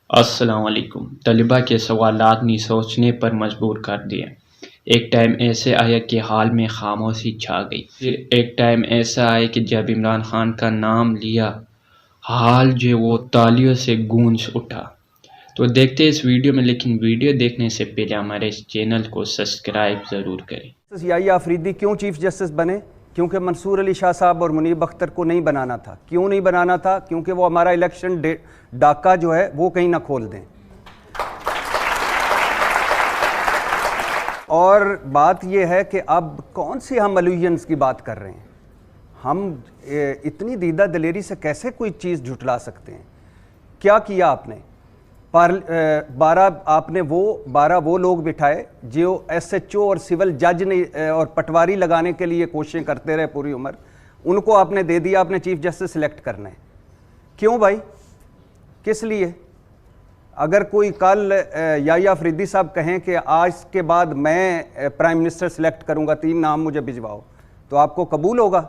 السلام علیکم۔ طلباء کے سوالات نے سوچنے پر مجبور کر دیا۔ ایک ٹائم ایسے آیا کہ حال میں خاموشی چھا گئی۔ پھر ایک ٹائم ایسا آیا کہ جب عمران خان کا نام لیا حال جو وہ تالیوں سے گونج اٹھا۔ تو دیکھتے ہیں اس ویڈیو میں، لیکن ویڈیو دیکھنے سے پہلے ہمارے اس چینل کو سبسکرائب ضرور کریں۔ یحییٰ آفریدی کیوں چیف جسٹس بنے؟ کیونکہ منصور علی شاہ صاحب اور منیب اختر کو نہیں بنانا تھا۔ کیوں نہیں بنانا تھا؟ کیونکہ وہ ہمارا الیکشن ڈاکہ جو ہے وہ کہیں نہ کھول دیں۔ اور بات یہ ہے کہ اب کون سی ہم الوژنس کی بات کر رہے ہیں؟ ہم اتنی دیدہ دلیری سے کیسے کوئی چیز جھٹلا سکتے ہیں؟ کیا کیا آپ نے؟ 12 وہ لوگ بٹھائے جو ایس ایچ او اور سول جج نے اور پٹواری لگانے کے لیے کوششیں کرتے رہے پوری عمر، ان کو آپ نے دے دیا، آپ نے چیف جسٹس سلیکٹ کرنا ہے۔ کیوں بھائی؟ کس لیے؟ اگر کوئی کل یحییٰ آفریدی صاحب کہیں کہ آج کے بعد میں پرائم منسٹر سلیکٹ کروں گا، 3 نام مجھے بھجواؤ، تو آپ کو قبول ہوگا؟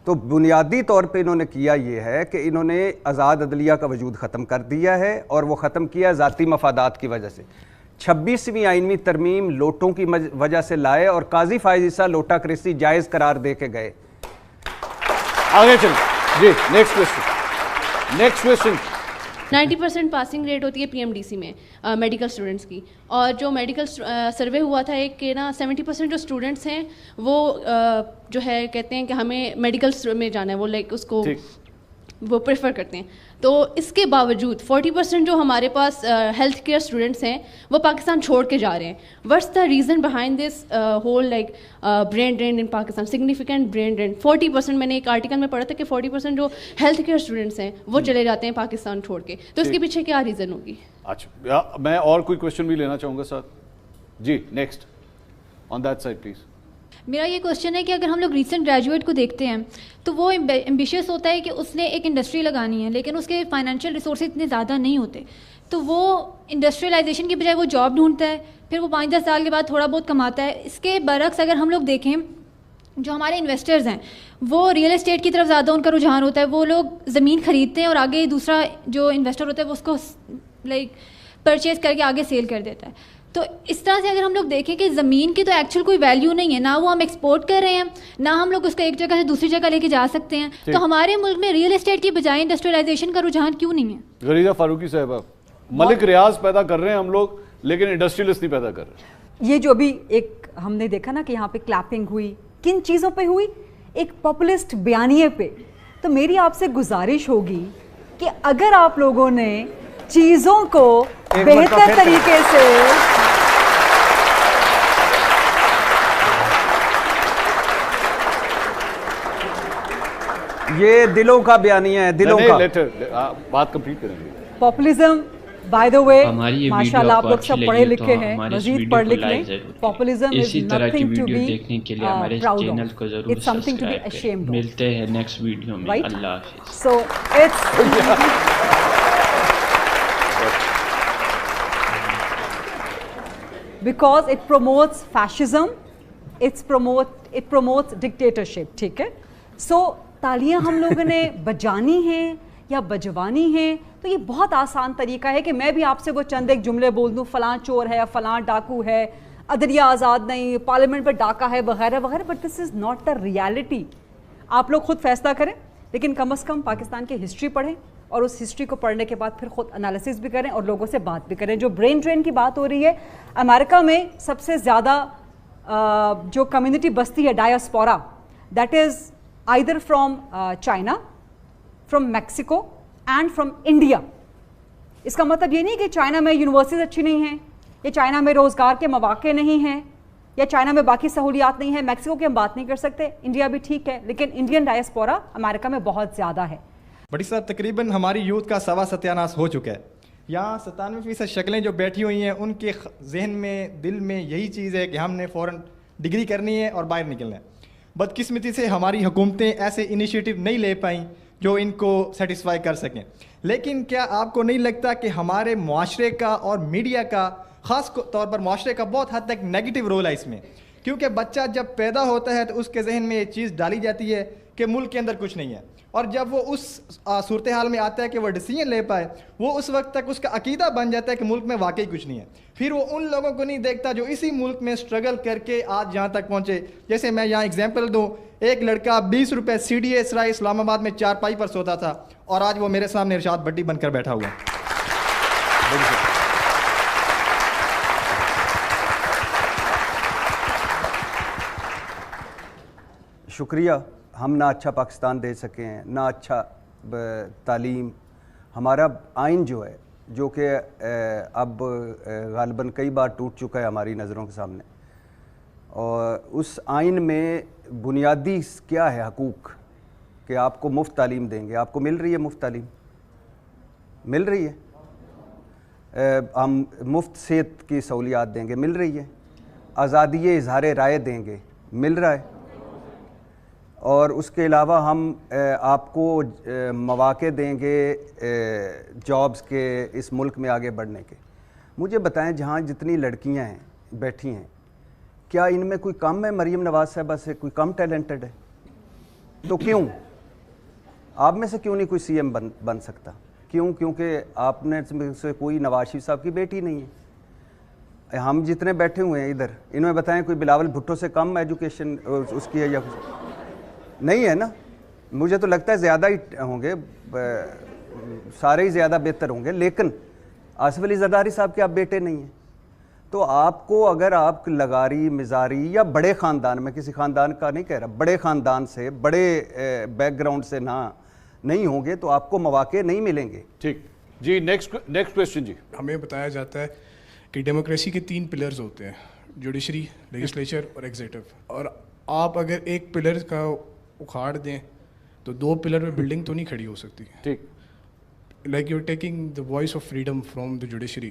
تو بنیادی طور پہ انہوں نے کیا یہ ہے کہ انہوں نے آزاد عدلیہ کا وجود ختم کر دیا ہے، اور وہ ختم کیا ذاتی مفادات کی وجہ سے۔ 26ویں آئینوی ترمیم لوٹوں کی وجہ سے لائے، اور قاضی فائز عیسیٰ لوٹا کریسی جائز قرار دے کے گئے۔ آگے چلیں جی، نیکسٹ کویسچن۔ 90% پاسنگ ریٹ ہوتی ہے پی ایم ڈی سی میں میڈیکل اسٹوڈنٹس کی، اور جو میڈیکل سروے ہوا تھا ایک کہ نا 70% جو اسٹوڈنٹس ہیں وہ جو ہے کہتے ہیں کہ ہمیں میڈیکل میں جانا ہے، وہ لائک اس کو وہ پریفر کرتے ہیں۔ تو اس کے باوجود 40% جو ہمارے پاس ہیلتھ کیئر اسٹوڈنٹس ہیں وہ پاکستان چھوڑ کے جا رہے ہیں۔ What's the reason behind this whole like brain drain in Pakistan, significant brain drain? 40% میں نے ایک آرٹیکل میں پڑھا تھا کہ 40% جو ہیلتھ کیئر اسٹوڈنٹس ہیں وہ چلے جاتے ہیں پاکستان چھوڑ کے۔ تو اس کے پیچھے کیا ریزن ہوگی؟ اچھا، میں اور کوئی کویسچن بھی لینا چاہوں گا ساتھ۔ جی next on that side please. میرا یہ کوشچن ہے کہ اگر ہم لوگ ریسنٹ گریجویٹ کو دیکھتے ہیں تو وہ ایمبیشیس ہوتا ہے کہ اس نے ایک انڈسٹری لگانی ہے، لیکن اس کے فائنینشیل ریسورسز اتنے زیادہ نہیں ہوتے، تو وہ انڈسٹریلائزیشن کی بجائے وہ جاب ڈھونڈتا ہے، پھر وہ 5-10 سال کے بعد تھوڑا بہت کماتا ہے۔ اس کے برعکس اگر ہم لوگ دیکھیں جو ہمارے انویسٹرز ہیں وہ ریئل اسٹیٹ کی طرف زیادہ ان کا رجحان ہوتا ہے، وہ لوگ زمین خریدتے ہیں اور آگے دوسرا جو انویسٹر ہوتا ہے وہ اس کو لائک پرچیز کر کے آگے سیل کر دیتا ہے۔ تو اس طرح سے اگر ہم لوگ دیکھیں کہ زمین کی تو ایکچوئل کوئی ویلیو نہیں ہے، نہ وہ ہم ایکسپورٹ کر رہے ہیں، نہ ہم لوگ اس کو ایک جگہ سے دوسری جگہ لے کے جا سکتے ہیں، تو ہمارے ملک میں ریئل اسٹیٹ کی بجائے انڈسٹریلائزیشن کا رجحان کیوں نہیں ہے؟ غریزہ فاروقی صاحبہ، ملک ریاض پیدا کر رہے ہیں ہم لوگ، لیکن انڈسٹریلسٹ نہیں پیدا کر رہے۔ یہ جو ابھی ایک ہم نے دیکھا نا کہ یہاں پہ کلیپنگ ہوئی، کن چیزوں پہ ہوئی؟ ایک پاپولسٹ بیانیے پہ۔ تو میری آپ سے گزارش ہوگی کہ اگر آپ لوگوں نے چیزوں کو بہتر طریقے سے یہ دلوں کا بیانیہ ہے، دلوں کا۔ بات کمپلیٹ کریں گے۔ پاپولزم بائی دا وے ہماری یہ ماشاء اللہ ویڈیو آپ لوگ سب پڑھے لکھے ہیں، ہمارے اس مزید ویڈیو پڑھ کو لکھ لیں۔ لائک ضرور پاپولزم از اسی طرح کی نتھنگ ٹو ویڈیو بی دیکھنے کے لیے ہمارے اس پراؤڈ چینل کو آف، ضرور it's something to be subscribe کریں۔ ashamed of. ملتے ہیں نیکسٹ ویڈیو میں۔ Right? اللہ حافظ۔ So it's because it promotes fascism, it promotes dictatorship، ٹھیک ہے؟ سو تالیاں ہم لوگوں نے بجانی ہیں یا بجوانی ہیں، تو یہ بہت آسان طریقہ ہے کہ میں بھی آپ سے وہ چند ایک جملے بول دوں، فلاں چور ہے، فلاں ڈاکو ہے، عدلیہ آزاد نہیں، پارلیمنٹ پہ ڈاکہ ہے، وغیرہ وغیرہ، but this is not the reality. آپ لوگ خود فیصلہ کریں، لیکن کم از کم پاکستان کی ہسٹری پڑھیں، اور اس ہسٹری کو پڑھنے کے بعد پھر خود انالیسس بھی کریں اور لوگوں سے بات بھی کریں۔ جو برین ڈرین کی بات ہو رہی ہے، امریکہ میں سب سے زیادہ جو کمیونٹی بستی ہے diaspora, that is either from China, from Mexico and from India. اس کا مطلب یہ نہیں کہ چائنا میں یونیورسٹیز اچھی نہیں ہیں، یا چائنا میں روزگار کے مواقع نہیں ہیں، یا چائنا میں باقی سہولیات نہیں ہیں۔ میکسیکو کی ہم بات نہیں کر سکتے، انڈیا بھی ٹھیک ہے، لیکن انڈین ڈایاسپورا امریکہ میں بہت زیادہ ہے۔ بڑی صاحب، تقریباً ہماری یوتھ کا سوا ستیاناش ہو چکا ہے۔ یہاں 97% شکلیں جو بیٹھی ہوئی ہیں، ان کے ذہن میں، دل میں یہی چیز ہے کہ ہم نے فوراً ڈگری کرنی ہے اور باہر نکلنا ہے۔ بدقسمتی سے ہماری حکومتیں ایسے انیشیٹو نہیں لے پائیں جو ان کو سیٹسفائی کر سکیں۔ لیکن کیا آپ کو نہیں لگتا کہ ہمارے معاشرے کا اور میڈیا کا، خاص طور پر معاشرے کا، بہت حد تک نیگیٹو رول ہے اس میں؟ کیونکہ بچہ جب پیدا ہوتا ہے تو اس کے ذہن میں یہ چیز ڈالی جاتی ہے کہ ملک کے اندر کچھ نہیں ہے. اور جب وہ اس صورتحال میں آتا ہے کہ وہ ڈیسیجن لے پائے, وہ اس وقت تک اس کا عقیدہ بن جاتا ہے کہ ملک میں واقعی کچھ نہیں ہے. پھر وہ ان لوگوں کو نہیں دیکھتا جو اسی ملک میں اسٹرگل کر کے آج یہاں تک پہنچے. جیسے میں یہاں اگزامپل دوں, ایک لڑکا 20 روپے CDA سرائے اسلام آباد میں چارپائی پر سوتا تھا, اور آج وہ میرے سامنے ارشاد بٹی بن کر بیٹھا ہوا ہے. شکریہ. ہم نہ اچھا پاکستان دے سکے ہیں, نہ اچھا تعلیم. ہمارا آئین جو ہے, جو کہ اب غالباً کئی بار ٹوٹ چکا ہے ہماری نظروں کے سامنے, اور اس آئین میں بنیادی کیا ہے حقوق کہ آپ کو مفت تعلیم دیں گے. آپ کو مل رہی ہے مفت تعلیم؟ مل رہی ہے. ہم مفت صحت کی سہولیات دیں گے, مل رہی ہے. آزادی اظہار رائے دیں گے, مل رہا ہے. اور اس کے علاوہ ہم آپ کو مواقع دیں گے جابز کے اس ملک میں آگے بڑھنے کے. مجھے بتائیں, جہاں جتنی لڑکیاں ہیں بیٹھی ہیں, کیا ان میں کوئی کم ہے مریم نواز صاحبہ سے؟ کوئی کم ٹیلنٹڈ ہے؟ تو کیوں آپ میں سے کیوں نہیں کوئی CM بن سکتا؟ کیوں؟ کیونکہ آپ نے سے کوئی نواز شریف صاحب کی بیٹی نہیں ہے. ہم جتنے بیٹھے ہوئے ہیں ادھر, ان میں بتائیں کوئی بلاول بھٹو سے کم ایجوکیشن اس کی ہے یا نہیں ہے نا؟ مجھے تو لگتا ہے زیادہ ہی ہوں گے, سارے ہی زیادہ بہتر ہوں گے. لیکن آصف علی زرداری صاحب کے آپ بیٹے نہیں ہیں. تو آپ کو اگر آپ لغاری مزاری یا بڑے خاندان, میں کسی خاندان کا نہیں کہہ رہا, بڑے خاندان سے, بڑے بیک گراؤنڈ سے نہیں ہوں گے تو آپ کو مواقع نہیں ملیں گے. ٹھیک جی, نیکسٹ کویسچن جی. ہمیں بتایا جاتا ہے کہ ڈیموکریسی کے 3 پلرز ہوتے ہیں, جوڈیشری, لیجسلیچر اور ایگزیکٹو. اور آپ اگر ایک پلر کا اکھاڑ دیں تو 2 پلر میں بلڈنگ تو نہیں کھڑی ہو سکتی. ٹھیک, like you are taking the voice of freedom from the judiciary.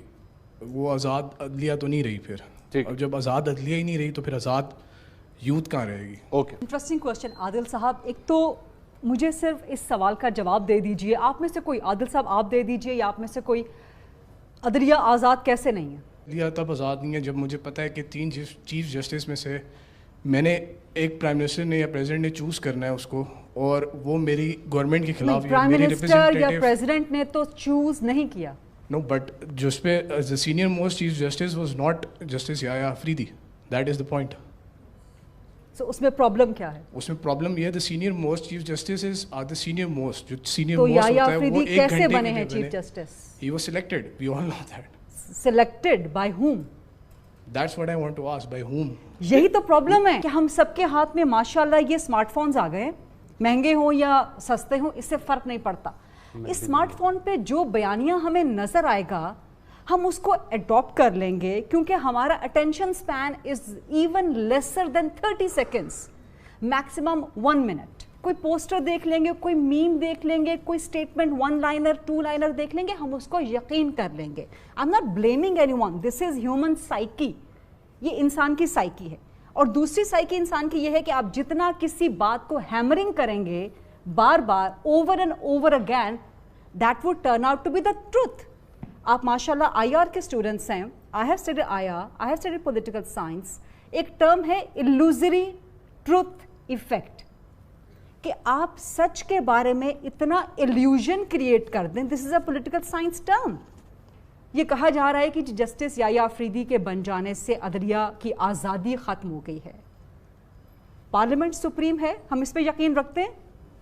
وہ آزاد عدلیہ تو نہیں رہی پھر. اور جب آزاد عدلیہ ہی نہیں رہی تو پھر آزاد یوتھ کہاں رہے گی؟ Okay, interesting question. عادل صاحب, ایک تو مجھے صرف اس سوال کا جواب دے دیجئے, آپ میں سے کوئی, عادل صاحب آپ دے دیجئے, یا آپ میں سے کوئی, عدلیہ آزاد کیسے نہیں ہے؟ عدلیہ تب آزاد نہیں ہے جب مجھے پتہ ہے کہ 3 چیف جسٹس میں سے میں نے ایک پرائم منسٹر نے یا پریزیڈنٹ نے چوز کرنا ہے اس کو, اور وہ میری گورنمنٹ کے خلاف. پرائم منسٹر یا پریزیڈنٹ نے تو چوز نہیں کیا. نو, بٹ جس پہ the senior most chief justice was not Justice Yahya Afridi. That is the point. So اس میں پرابلم کیا ہے؟ اس میں پرابلم یہ ہے the senior most chief justices are the senior most. جو senior تو most یحییٰ ہوتا ہے وہ آفریدی کیسے بنے ہیں chief justice? He was selected. We all know that. Selected by whom? That's what I want to ask. By whom? یہی تو پرابلم ہے کہ ہم سب کے ہاتھ میں ماشاءاللہ یہ اسمارٹ فونز آ گئے, مہنگے ہوں یا سستے ہوں اس سے فرق نہیں پڑتا. اس اسمارٹ فون پہ جو بیانیہ ہمیں نظر آئے گا ہم اس کو اڈاپٹ کر لیں گے, کیونکہ ہمارا attention Spain is even lesser than 30 seconds, maximum 1 minute. کوئی پوسٹر دیکھ لیں گے, کوئی میم دیکھ لیں گے, کوئی اسٹیٹمنٹ 1 liner 2 liner دیکھ لیں گے, ہم اس کو یقین کر لیں گے. I'm not blaming anyone. This is human psyche. یہ انسان کی سائیکی ہے. اور دوسری سائیکی انسان کی یہ ہے کہ آپ جتنا کسی بات کو ہیمرنگ کریں گے بار بار, over and over again, that would turn out to be the truth. آپ ماشاء اللہ IR کے اسٹوڈنٹس ہیں. I have studied IR, I have studied political science. ایک ٹرم ہے الوزری ٹروتھ ایفیکٹ, کہ آپ سچ کے بارے میں اتنا ایلیوژن کریٹ کر دیں. دس از اے پولیٹیکل سائنس ٹرم. یہ کہا جا رہا ہے کہ جسٹس یحییٰ آفریدی کے بن جانے سے عدلیہ کی آزادی ختم ہو گئی ہے. پارلیمنٹ سپریم ہے, ہم اس پہ یقین رکھتے ہیں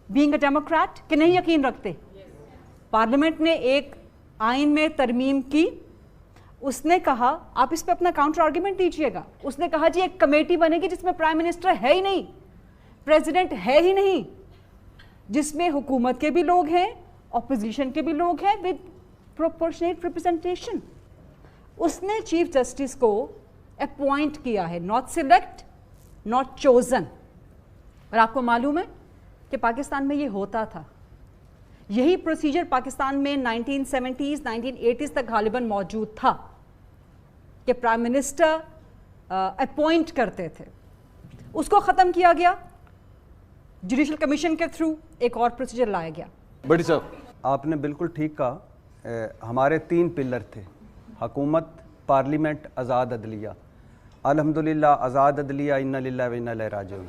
بینگ اے ڈیموکریٹ کہ نہیں یقین رکھتے؟ پارلیمنٹ نے ایک آئین میں ترمیم کی, اس نے کہا آپ اس پہ اپنا کاؤنٹر آرگیومنٹ دیجیے گا. اس نے کہا جی ایک کمیٹی بنے گی جس میں پرائم منسٹر ہے ہی نہیں, پریزیڈنٹ ہے ہی نہیں, جس میں حکومت کے بھی لوگ ہیں, اپوزیشن کے بھی لوگ ہیں, ود پروپورشنیٹ ریپرزنٹیشن. اس نے چیف جسٹس کو اپوائنٹ کیا ہے, ناٹ سلیکٹ, ناٹ چوزن. اور آپ کو معلوم ہے کہ پاکستان میں یہ ہوتا تھا. یہی پروسیجر پاکستان میں 1970s 1980s تک غالباً موجود تھا کہ پرائم منسٹر اپوائنٹ کرتے تھے. اس کو ختم کیا گیا, جوڈیشل کمیشن کے تھرو ایک اور پروسیجر لایا گیا. بڑی صاحب, آپ نے بالکل ٹھیک کہا. ہمارے 3 پلر تھے, حکومت, پارلیمنٹ, آزاد عدلیہ. الحمدللہ آزاد عدلیہ, انا للہ و انا الیہ راجعون.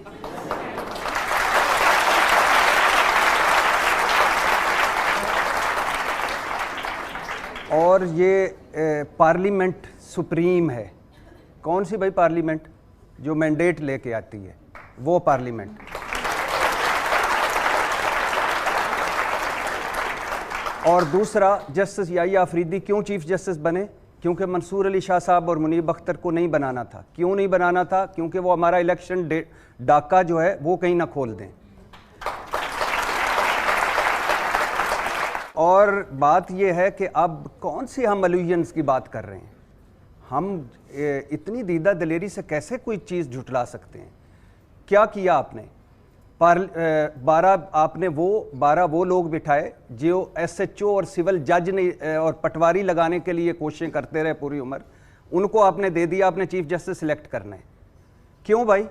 اور یہ پارلیمنٹ سپریم ہے. کون سی بھائی پارلیمنٹ؟ جو مینڈیٹ لے کے آتی ہے وہ پارلیمنٹ. اور دوسرا، جسٹس یحییٰ آفریدی کیوں چیف جسٹس بنے؟ کیونکہ منصور علی شاہ صاحب اور منیب اختر کو نہیں بنانا تھا. کیوں نہیں بنانا تھا؟ کیونکہ وہ ہمارا الیکشن ڈاکہ جو ہے وہ کہیں نہ کھول دیں. اور بات یہ ہے کہ اب کون سی ہم الوژنس کی بات کر رہے ہیں؟ ہم اتنی دیدہ دلیری سے کیسے کوئی چیز جھٹلا سکتے ہیں؟ کیا کیا آپ نے؟ 12 وہ لوگ بٹھائے جو ایس ایچ او اور سول جج نے اور پٹواری لگانے کے لیے کوششیں کرتے رہے پوری عمر. ان کو آپ نے دے دیا، آپ نے چیف جسٹس سلیکٹ کرنا ہے. کیوں بھائی؟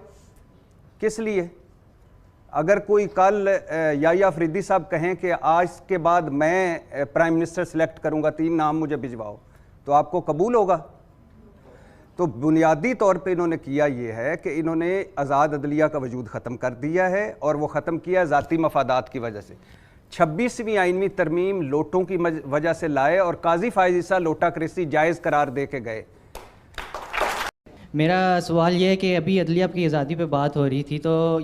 کس لیے؟ اگر کوئی کل یحییٰ آفریدی صاحب کہیں کہ آج کے بعد میں پرائم منسٹر سلیکٹ کروں گا، 3 نام مجھے بھجواؤ، تو آپ کو قبول ہوگا؟ تو بنیادی طور پہ انہوں نے کیا یہ ہے کہ انہوں نے آزاد عدلیہ کا وجود ختم کر دیا ہے، اور وہ ختم کیا ذاتی مفادات کی وجہ سے. 26ویں آئینی ترمیم لوٹوں کی وجہ سے لائے، اور قاضی فائز عیسیٰ لوٹا کریسی جائز قرار دے کے گئے. میرا سوال یہ ہے کہ ابھی عدلیہ کی آزادی پہ بات ہو رہی تھی، تو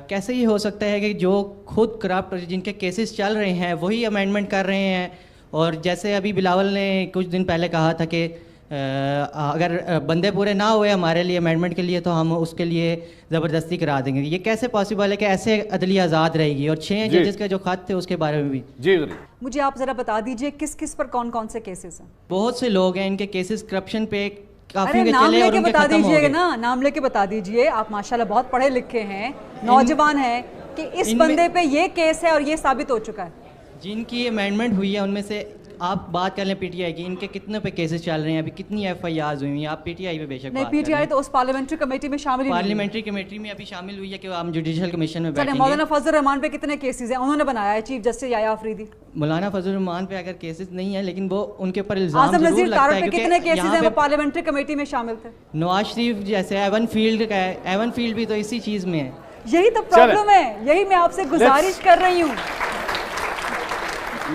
کیسے یہ ہو سکتا ہے کہ جو خود کرپٹ جن کے کیسز چل رہے ہیں وہی امینڈمنٹ کر رہے ہیں؟ اور جیسے ابھی بلاول نے کچھ دن پہلے کہا تھا کہ اگر بندے پورے نہ ہوئے ہمارے لیے امینڈمنٹ کے لیے تو ہم اس کے لیے زبردستی کرا دیں گے. یہ کیسے پاسبل ہے کہ ایسے عدلیہ آزاد رہے گی؟ اور 6 ججز کا جو خط تھے اس کے بارے میں بھی جی مجھے آپ ذرا بتا دیجئے کس کس پر کون کون سے کیسز ہیں؟ بہت سے لوگ ہیں ان کے کیسز کرپشن پہ ارے نام لے کے بتا دیجئے نا، نام لے کے بتا دیجئے. آپ ماشاءاللہ بہت پڑھے لکھے ہیں، نوجوان ہیں، کہ اس بندے پہ یہ کیس ہے اور یہ ثابت ہو چکا ہے. جن کی امینڈمنٹ ہوئی ہے ان میں سے آپ بات کر لیں پی ٹی آئی کی، ان کے کتنے پہ کیسز چل رہے ہیں، ابھی کتنی ایف آئی آرز ہوئی ہیں؟ آپ پی ٹی آئی پہ بے شک نہیں، پی ٹی آئی تو اس پارلیمنٹری کمیٹی میں شامل ہی نہیں. پارلیمنٹری کمیٹی میں ابھی شامل ہوئی ہے کہ ہم جوڈیشل کمیشن میں بیٹھیں گے. مولانا فضل الرحمان پہ کتنے کیسز ہیں؟ انہوں نے بنایا ہے چیف جسٹس یحییٰ آفریدی. مولانا فضل الرحمان پہ اگر کیسز نہیں ہیں لیکن وہ ان کے اوپر الزام اعظم ضرور نذیر لگتا تارڑ ہے پہ کتنے کیسز ہیں؟ وہ پارلیمنٹری کمیٹی میں شامل تھے. نواز شریف جیسے ایون فیلڈ کا ہے، ایون فیلڈ بھی تو اسی چیز میں ہے. یہی تو پرابلم ہے، یہی میں آپ سے گزارش کر رہی ہوں.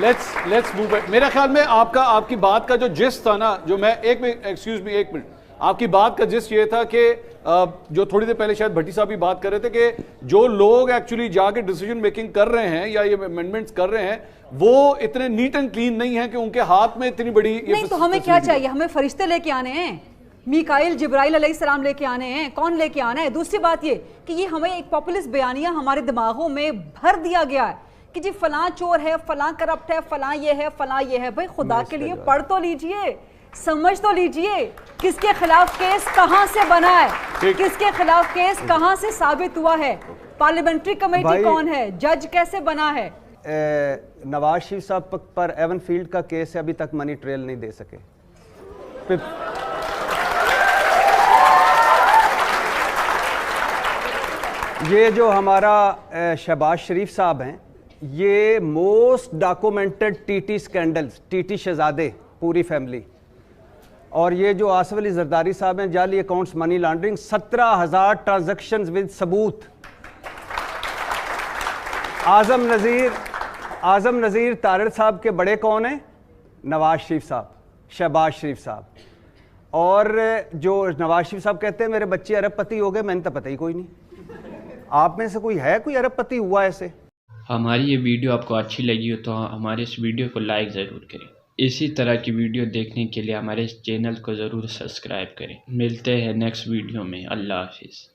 Let's move back. میرا خیال میں آپ کی بات کا جو جسٹ تھا نا، جو میں ایک منٹ آپ کی بات کا جسٹ یہ تھا کہ جو تھوڑی دیر پہلے شاید بھٹی صاحب بھی بات کر رہے تھے کہ جو لوگ ایکچولی جا کے ڈیسیجن میکنگ کر رہے ہیں یا یہ امینڈمنٹس کر رہے ہیں وہ اتنے نیٹ اینڈ کلین نہیں ہیں کہ ان کے ہاتھ میں اتنی بڑی. نہیں تو ہمیں کیا چاہیے؟ ہمیں فرشتے لے کے آنے ہیں، میکائیل جبرائیل علیہ السلام لے کے آنے ہیں. کون لے کے آنا ہے؟ دوسری بات یہ کہ یہ ہمیں ایک پاپولسٹ بیانیہ ہمارے دماغوں میں بھر دیا گیا ہے کہ جی فلاں چور ہے، فلاں کرپٹ ہے، فلاں یہ ہے، فلاں یہ ہے. بھائی خدا کے لیے پڑھ تو لیجئے، سمجھ تو لیجئے کس کے خلاف کیس کہاں سے بنا ہے، کس کے خلاف کیس کہاں سے ثابت ہوا ہے، پارلیمنٹری کمیٹی کون ہے، جج کیسے بنا ہے. نواز شریف صاحب پر ایون فیلڈ کا کیس ہے، ابھی تک منی ٹریل نہیں دے سکے. یہ جو ہمارا شہباز شریف صاحب ہیں، یہ most documented T T scandals, T T شہزادے پوری فیملی. اور یہ جو آصف علی زرداری صاحب ہیں، جعلی accounts, money laundering, 17,000 transactions with ثبوت. اعظم نذیر تارڑ صاحب کے بڑے کون ہیں؟ نواز شریف صاحب، شہباز شریف صاحب. اور جو نواز شریف صاحب کہتے ہیں میرے بچے ارب پتی ہو گئے، میں نے تو پتہ ہی کوئی نہیں. آپ میں سے کوئی ہے کوئی ارب پتی ہوا ایسے؟ ہماری یہ ویڈیو آپ کو اچھی لگی ہو تو ہمارے اس ویڈیو کو لائک ضرور کریں. اسی طرح کی ویڈیو دیکھنے کے لیے ہمارے اس چینل کو ضرور سبسکرائب کریں. ملتے ہیں نیکسٹ ویڈیو میں. اللہ حافظ.